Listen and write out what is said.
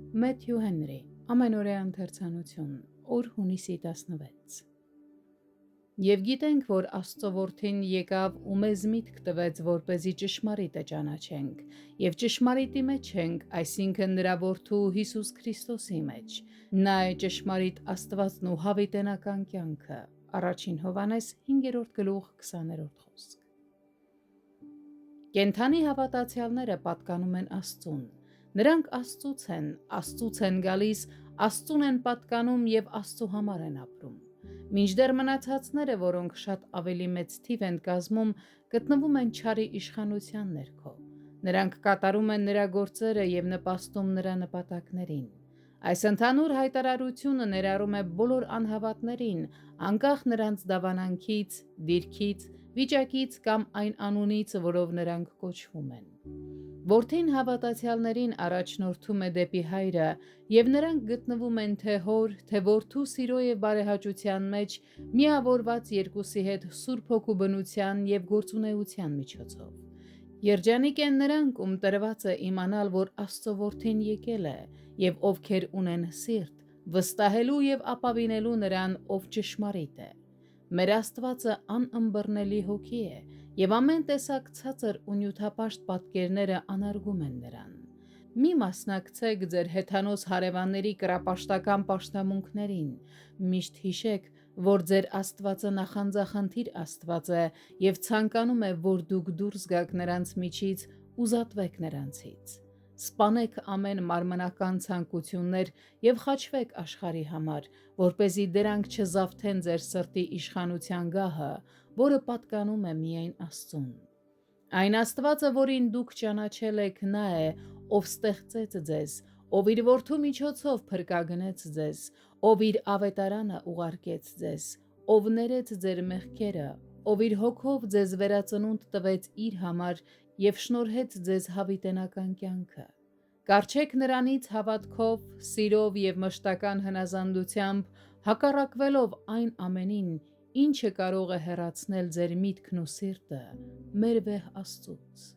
Մեթյու Հենրի, ամենօրյա ընթերցանություն, օր հունիսի 16։ Եվ գիտենք, որ Աստծո որդին եկավ ու մեզ միտք տվեց, որպեսզի ճշմարիտը ճանաչենք, եւ ճշմարիտի մեջ ենք, այսինքն նրա որդու Հիսուս Քրիստոսի մեջ։ Նա է ճշմարիտ Աստվածն ու հավիտենական կյանքը։ Առաջին Հովհաննես 5:20 խոսք։ Կենդանի հավատացյալները պատկանում են Աստծուն։ Նրանք Աստծուց են գալիս, Աստծուն են պատկանում եւ Աստծու համար են ապրում։ Մինչդեռ մնացածները, որոնք շատ ավելի մեծ թիվ են կազմում, գտնվում են չարի իշխանության ներքո։ Նրանք կատարում են նրա գործերը եւ նպաստում նրա նպատակներին։ Այս ընդհանուր հայտարարությունը ներառում է բոլոր անհավատներին, անկախ նրանց դավանանքից, դիրքից, վիճակից կամ այն անունից, որով նրանք կոչվում են։ Որդին հավատացյալներին առաջնորդում է դեպի Հայրը, եւ նրանք գտնվում են թե Հոր, թե Որդու սիրո եւ բարեհաճության մեջ, միավորված երկուսի հետ Սուրբ Հոգու բնության եւ գործունեության միջոցով։ Երջանիկ են նրանք, ում տրված է իմանալ, որ Աստծո որդին եկել է, եւ ովքեր ունեն սիրտ, վստահելու եւ ապավինելու նրան, ով ճշմարիտ է։ Մեր Աստվածը անըմբռնելի Հոգի է, եւ ամեն տեսակ ցածր ու նյութապաշտ պատկերները անարգում են նրան։ Մի մասնակցեք ձեր հեթանոս հարևանների կռապաշտական պաշտամունքներին։ Միշտ հիշեք, որ ձեր Աստվածը նախանձախնդիր Աստված է եւ ցանկանում է, որ դուք դուրս գաք նրանց միջից ու զատվեք նրանցից։ Սպանեք ամեն մարմնական ցանկություններ եւ խաչվեք աշխարհի համար, որպեսզի դրանք չզավթեն ձեր սրտի իշխանության գահը, որը պատկանում է միայն Աստծուն։ Այն Աստվածը, որին դուք ճանաչել եք, նա է, ով ստեղծեց ձեզ, ով իր որդու միջոցով փրկագնեց ձեզ, ով իր ավետարանը ուղարկեց ձեզ, ով ներեց ձեր մեղքերը, ով իր հոգով ձեզ վերածնունդ տվեց իր համար եւ շնորհեց ձեզ հավիտենական կյանքը։ Կառչեք նրանից հավատքով, սիրով եւ մշտական հնազանդությամբ, հակառակվելով այն ամենին, ինչը կարող է հեռացնել ձեր միտքն ու սիրտը մեր վեհ Աստծուց։